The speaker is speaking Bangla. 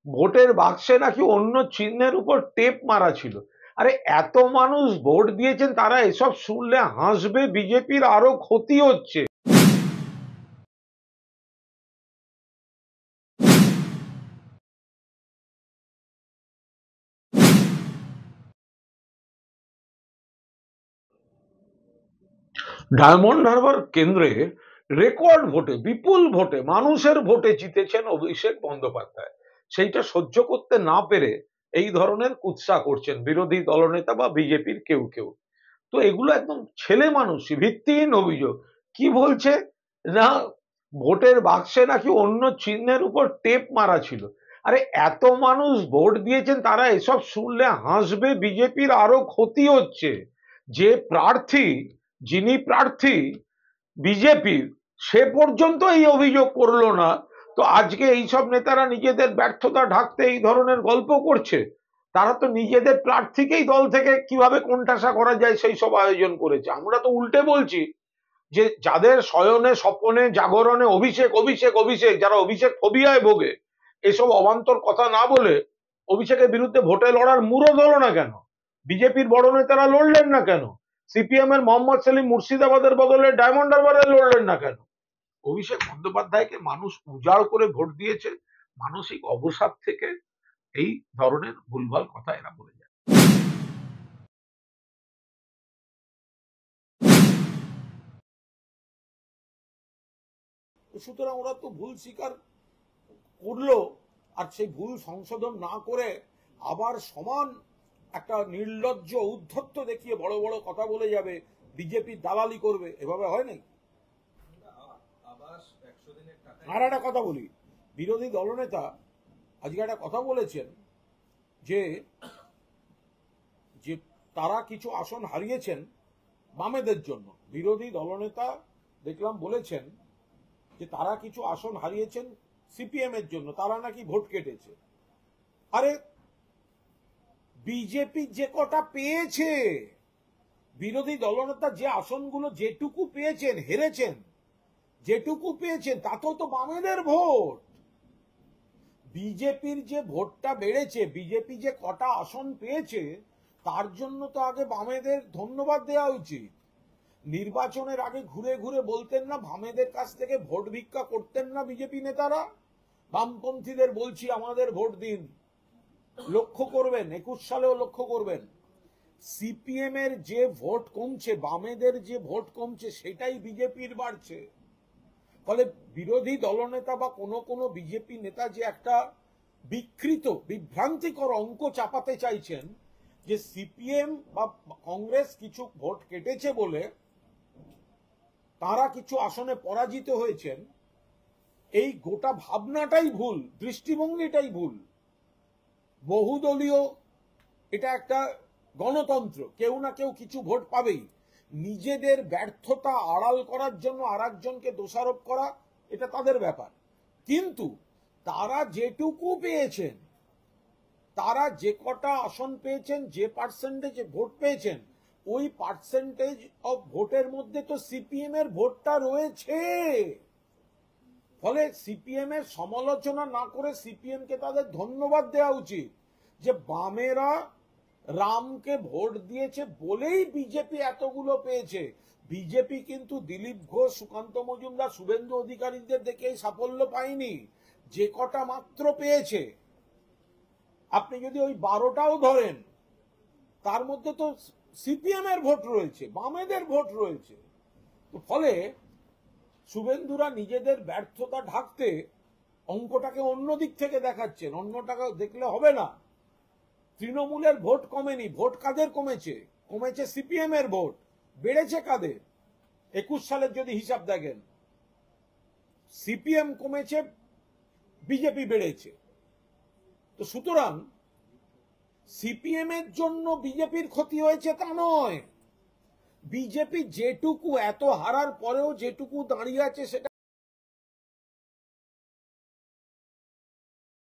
ভোটের বাক্সে নাকি অন্য চিহ্নের উপর টেপ মারা ছিল। আরে এত মানুষ ভোট দিয়েছেন, তারা এসব শুনলে হাসবে, বিজেপির আরো ক্ষতি হচ্ছে। ডায়মন্ড হারবার কেন্দ্রে রেকর্ড ভোটে, বিপুল ভোটে, মানুষের ভোটে জিতেছেন অভিষেক বন্দ্যোপাধ্যায়। সেইটা সহ্য করতে না পেরে এই ধরনের কুৎসা করছেন বিরোধী দলনেতা বা বিজেপির কেউ কেউ। তো এগুলো একদম ছেলে মানুষই, ভিত্তিহীন অভিযোগ। কি বলছে না, ভোটের বাক্সে নাকি অন্য চিহ্নের উপর টেপ মারা ছিল। আরে এত মানুষ ভোট দিয়েছেন, তারা এসব শুনলে হাসবে, বিজেপির আরো ক্ষতি হচ্ছে। যে প্রার্থী, যিনি প্রার্থী বিজেপির, সে পর্যন্ত এই অভিযোগ করলো না, তো আজকে এইসব নেতারা নিজেদের ব্যর্থতা ঢাকতে এই ধরনের গল্প করছে। তারা তো নিজেদের প্রার্থীকেই দল থেকে কিভাবে কোণঠাসা করা যায় সেই সব আয়োজন করেছে। আমরা তো উল্টে বলছি যে যাদের শয়নে স্বপনে জাগরণে অভিষেক অভিষেক অভিষেক, যারা অভিষেক ফোবিয়ায় ভোগে, এসব অবান্তর কথা না বলে অভিষেকের বিরুদ্ধে ভোটে লড়ার মুরদ হলো না কেন? বিজেপির বড় নেতারা লড়লেন না কেন? সিপিএম এর মোহাম্মদ সেলিম মুর্শিদাবাদের বদলে ডায়মন্ড হারবারে লড়লেন না কেন? অভিষেক বন্দ্যোপাধ্যায়কে মানুষ উজাড় করে ভোট দিয়েছে। মানসিক অবসাদ থেকে এই ধরনের ভুলভাল কথা এরা বলে যায়। সুতরাং ওরা তো ভুল স্বীকার করলো, আর সেই ভুল সংশোধন না করে আবার সমান একটা নির্লজ্জ উদ্ধত্ত দেখিয়ে বড় বড় কথা বলে যাবে, বিজেপি দালালি করবে, এভাবে হয় নাই। আর একটা কথা বলি, বিরোধী দলনেতা আজকে একটা কথা বলেছেন যে যে তারা কিছু আসন হারিয়েছেন বামেদের জন্য। বিরোধী দলনেতা দেখলাম বলেছেন যে তারা কিছু আসন হারিয়েছেন সিপিএম এর জন্য, তারা নাকি ভোট কেটেছে। আরে বিজেপি যে কটা পেয়েছে, বিরোধী দলনেতা যে আসনগুলো যেটুকু পেয়েছেন, হেরেছেন, যেটুকু পেয়েছেন তাতেও তো বামেদের ভোট। বিজেপির যে ভোটটা বেড়েছে, বিজেপি যে কটা আসন পেয়েছে, তার জন্য তো আগে বামেদের ধন্যবাদ দেওয়া উচিত। নির্বাচনের আগে ঘুরে ঘুরে বলতেন না, বামেদের কাছ থেকে ভোট ভিক্ষা করতেন না বিজেপি নেতারা? বামপন্থীদের বলছি আমাদের ভোট দিন। লক্ষ্য করবেন 21 সালেও লক্ষ্য করবেন, সিপিএম এর যে ভোট কমছে, বামেদের যে ভোট কমছে, সেটাই বিজেপির বাড়ছে। ফলে বিরোধী দলনেতা বা কোনো কোনো বিজেপি নেতা যে একটা বিকৃত বিভ্রান্তিকর অঙ্ক চাপাতে চাইছেন যে সিপিএম বা কংগ্রেস কিছু ভোট কেটেছে বলে তারা কিছু আসনে পরাজিত হয়েছেন, এই গোটা ভাবনাটাই ভুল, দৃষ্টিভঙ্গিটাই ভুল। বহুদলীয় এটা একটা গণতন্ত্র, কেউ না কেউ কিছু ভোট পাবেই। নিজেদের ব্যর্থতা আড়াল করার জন্য আরেকজনকে দোষারোপ করা, এটা তাদের ব্যাপার। কিন্তু তারা যেটুকু পেয়েছেন, তারা যে কটা আসন পেয়েছেন, যে পার্সেন্টেজে ভোট পেয়েছেন, ওই পার্সেন্টেজ অফ ভোটের মধ্যে তো সিপিএম এর ভোটটা রয়েছে। ফলে সিপিএম এর সমালোচনা না করে সিপিএম কে তাদের ধন্যবাদ দেওয়া উচিত যে বামেরা রামকে ভোট দিয়েছে বলেই বিজেপি এতগুলো পেয়েছে। বিজেপি কিন্তু দিলীপ ঘোষ, সুকান্ত মজুমদার, শুভেন্দু অধিকারীদের দেখে সাফল্য পায়নি। যে কটা মাত্র পেয়েছে, আপনি যদি ওই 12টাও ধরেন, তার মধ্যে তো সিপিএম এর ভোট রয়েছে, বামেদের ভোট রয়েছে। তো ফলে শুভেন্দুরা নিজেদের ব্যর্থতা ঢাকতে অঙ্কটাকে অন্য দিক থেকে দেখাচ্ছেন। অন্যটাকে দেখলে হবে না। তৃণমূলের ভোট কমেনি, ভোট কাদের কমেছে? কমেছে সিপিএম এর ভোট, বেড়েছে কাদের? 21 সালের যদি হিসাব দেখেন, সিপিএম কমেছে, বিজেপি বেড়েছে। তো সুতরাং সিপিএম এর জন্য বিজেপির ক্ষতি হয়েছে তা নয়। বিজেপি যেটুকু এত হারার পরেও যেটুকু দাঁড়িয়ে আছে সেটা